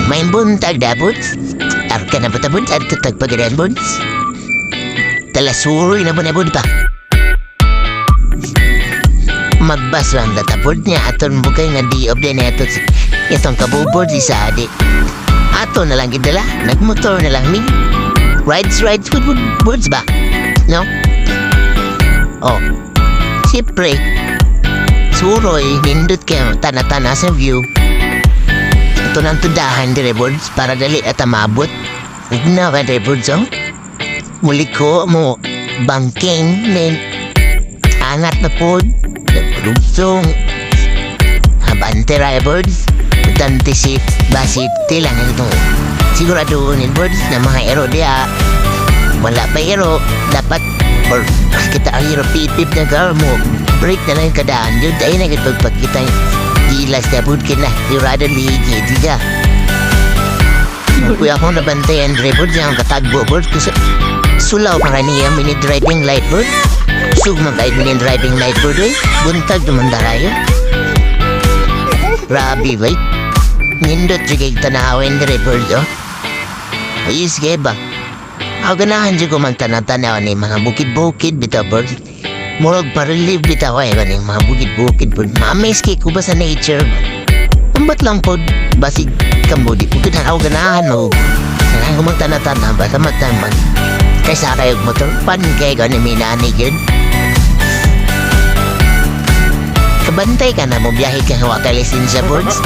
May buntag na, Buds. Arka na ba ta, Buds? Arka tagpagadan, Buds. Talasuroy na ba na, Buds pa? Magbas lang na ta, Buds niya. Aton mo kayo nga di-ob din ito. Itong kabubod si Sadi. Ato na lang gidala. Nagmotor na lang ni. Rides, Buds ba? No? Oh. Siyempre. Suroy, nindot kayo. Tana-tana sa view. Ito nang tudahan, dire, Buds. Para dali at amabot. Nagna ka, dire, Buds, oh. Muli ko mo. Bangking. Angat na po. Nagpulugsong. Habante, right, Buds. Tantisip. Basit. Tilang ito. Sigurado ni Buds na mga ero dia. Wala pa ero. Dapat. Or kita ang hero pipip na car mo. Break na lang kadaan. Yun tayo na pagpagkita gilas na po kina. Sigurado ligi. Diga. Kuya akong nabantayan. Buds yung katagbo. Buds. Kasi sulaw pa niya mini driving light. Buds. Sugmang kahit mini driving light. Buds. Buntag naman darayo. Rabi, wait. Nindot sigay tanawin dire, Buds, oh. Ayos kaya ba? Ako ganahan siya ko magtanatanaw ni mga bukid-bukid, bitaw, Buds. Murag pa-relieve bitaw ay ganing mga bukid-bukid, Buds. Ma-amaze kay ko ba sa nature? Ambat lang po, basig kambudi. Bukid na ako ganahan mo. Ganahan ko magtanatanaw ba sa magtamang. Kaysa kayo motor, pan kayo ganing may nanay yun. Kabantay ka na mo biyahe ka hawa ka lisensya, Buds.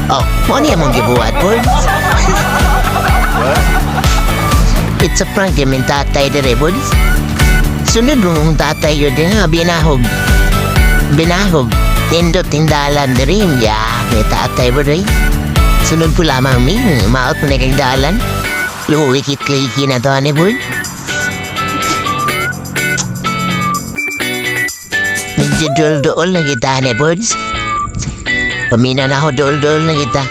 Oh, mo niya mong gibuhat, Buds. It's a prank yung tatay dire, Buds. Sunod mong tatay yun din ha, binahog. Binahog. Tindot, tindalan dire. May tatay mo rin. Sunod po lamang mi, maot mo na kang dalan. Luwikit-liki na to, ni Buds. Medyo dol-dol na kita, ni Buds. Pamina na ako dol-dol na kita.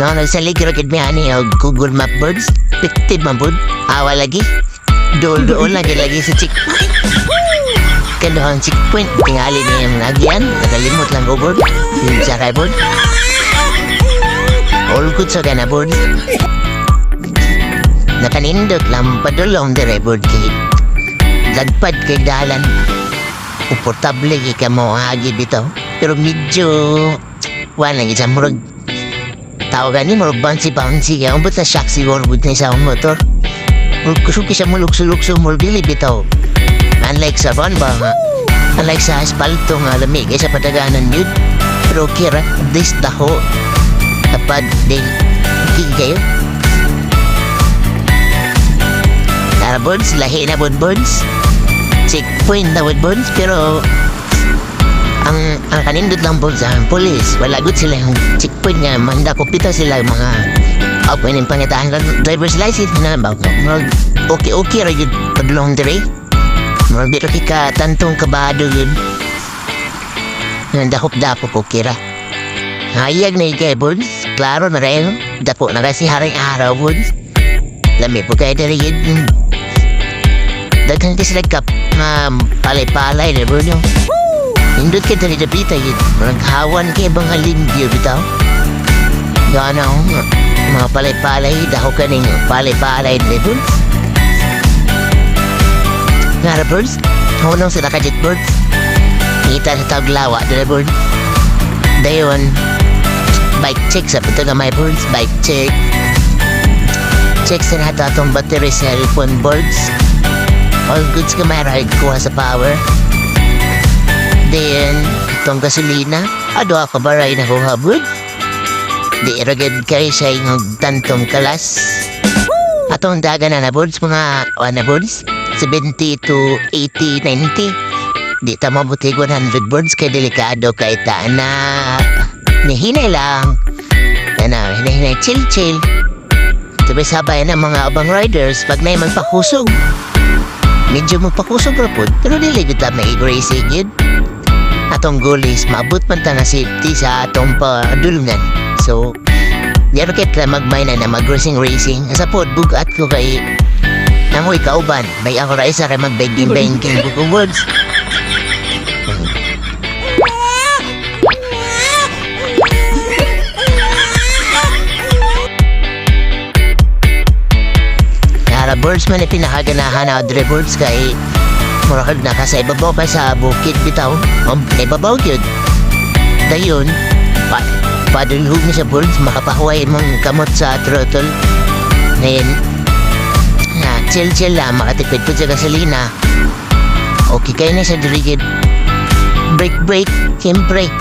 No, nagsalig rakit mi ani Google Map, Buds. Piktib man, Buds. Awa lagi. Dol-dol lagi sa checkpoint. Kadohang checkpoint. Tingali niya yung nagyan. Nakalimot lang ko, Buds. Yung sakay, Buds. All good sa gana, Buds. Nakanindot lang padulong dire, Buds. Lagpad kay dalan. Komportable ka mo hagi dito. Pero medyo wala lang isang murag tao gani murag bouncy kaya umbot na shock siguro good na isang motor. Murag kusuki siya mulukso-lukso murag dili bitaw. Unlike sa van ba nga, unlike sa asfalto nga lamig ay sa padaganan yun. Pero kira this daho tapad din kayo. Tara, Buds, lahi na, Buds. Checkpoint na, Buds, pero ang kanindot lang, Buds, ang police, wala good sila yung checkpoint nga, manda ko pita sila yung mga pwedeng pangitahan ng driver's license na ba, okay, right, padulong dire, biro ka tantong kabado yun, dahop-dapop ko kira. Hayag na ikay, Buds, klaro na rin, dapo na kasi haring araw, Buds, lami po kayo dire yun, daghan kasi nagkap na palay-palay na bro nyo. Hindot ka dali na bita yun. Naghawan kayo bang halindyo bitaw? Gana ako nga. Mga palay-palay, daho ka ning palay-palay na Buds. Nga Buds, hunong sila ka jet, Buds. Ngita sa taglawa na Buds. Dayon, bike check sa pito na may Buds. Bike check. Check sa natin atong battery cellphone, Buds. All goods ka may ride kuha sa power. Then, itong gasolina. Ado ako ba ride na kuha, Buds? Di iragad kayo sa inyong tantong kalas. Atong daga na Buds, mga Buds? 70 to 80, 90. Di ta mabuti 100, Buds, kay delikado kay ta na nihinay lang. Hinay, chill. Sabay-sabay na mga abang riders pag na magpakusog. Medyo magpakusog rapod, pero dili kita may racing yun. Atong goal is maabot man ta na safety sa atong padulungan. So, diyan kita magmay na mag-racing. Sa pod, bugat ko kay namoy kauban. May ako ra isa kay mag-banking bukong Buds. birds man pinakaganahan na dre birds kay murag na ka sa ibabaw pa sa bukid bitaw. Ibabaw yun. Dayon, padulhog ni sa birds, makapahuay mong kamot sa throttle. Ngayon, chill lang, makatipid po sa gasolina. Okay kayo na sa dirigid. Brake, siyempre.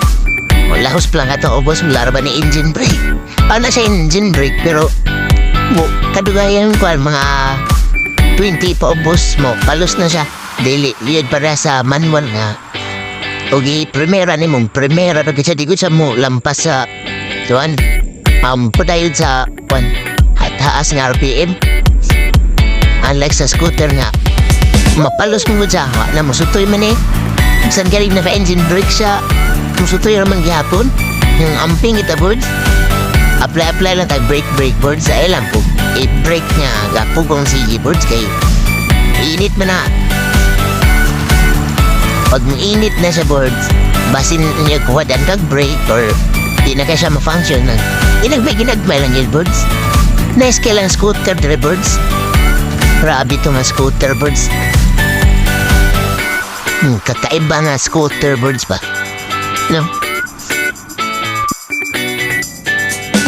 Lahos pa lang ito, ubos, wala ba ni engine brake? Ano sa engine brake, pero kadugayan ko, mga 20 pa ubos mo, palos na siya. Dili, liyod para sa manual nga. Okay, primera ni mong, primera na kasi di ko sa mo, lampas sa, tuwan, pudayod sa, haas nga RPM. Unlike sa scooter nga, mapalos mo sa, na musutoy man eh. Saan galing na pa-engine brake siya, musutoy naman gihapon. Yung amping ita boards, apply lang tayo brake boards sa ilang po. I-brake niya, gapugong sige boards kay init mo na. Pag init na sa boards, basin niya kuhadan kag brake or di na kaya siya ma-function na. Ginagmay lang yung boards. Nice kaya lang scooter dre boards. Grabe ito nga scooter boards. Kakaiba nga scooter boards ba? No?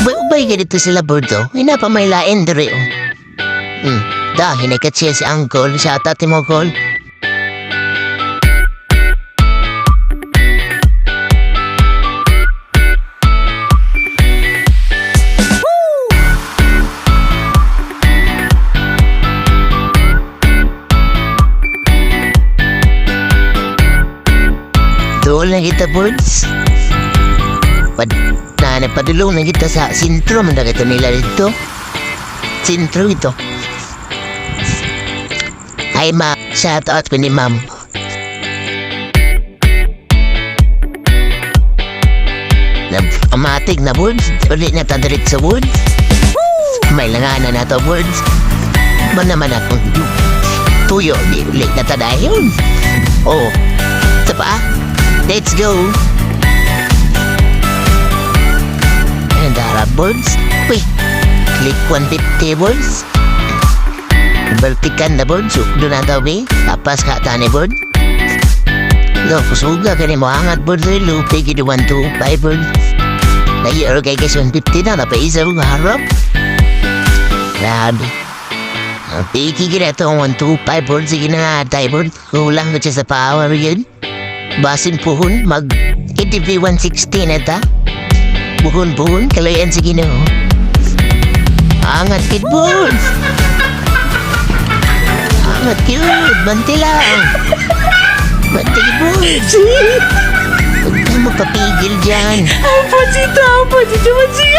Ubay ganito sila boards oh. Inapamaylain dre oh. Dahil nakatsiya si uncle sa tati mo call. Doon lang kita boards. Padulong lang kita sa sintro. Manda kita nila dito. Sintro ito. Ay ma, shout out ko ni ma'am. Amatig na boards. Ulit na tadarit sa woods. May langanan na to boards. Ba naman akong tuyo. Di ulit na tadayon. Oh, sa pa? Let's go! And Arab boards. Uy! Click 150 boards. Baltikan na boards. Doon na daw eh. Tapas ka tani board. Lo, kusuga ka ni mo hangat boards. Lupi gini 125 boards. Nayaro kay guys 150 na. Napaisa mo harap. Grabe. Piki gina ito 125 boards. Sige na nga tayo board. Kulang ko siya sa power yun. Basin puhun, mag ATV 160 na ta. Buhun, kalayan sige na oh. Angat kid boards. Angat kid, banti lang. Banti kid boards. Huwag kang magpapigil dyan. Apa sih masih.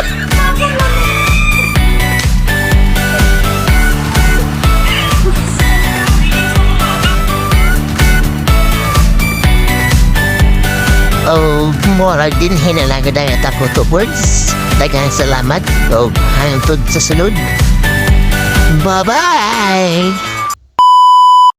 Oh, mura din hinalaga na yata ko to boards. Daghang salamat. Oh, hangtod sa sunod. Bye-bye!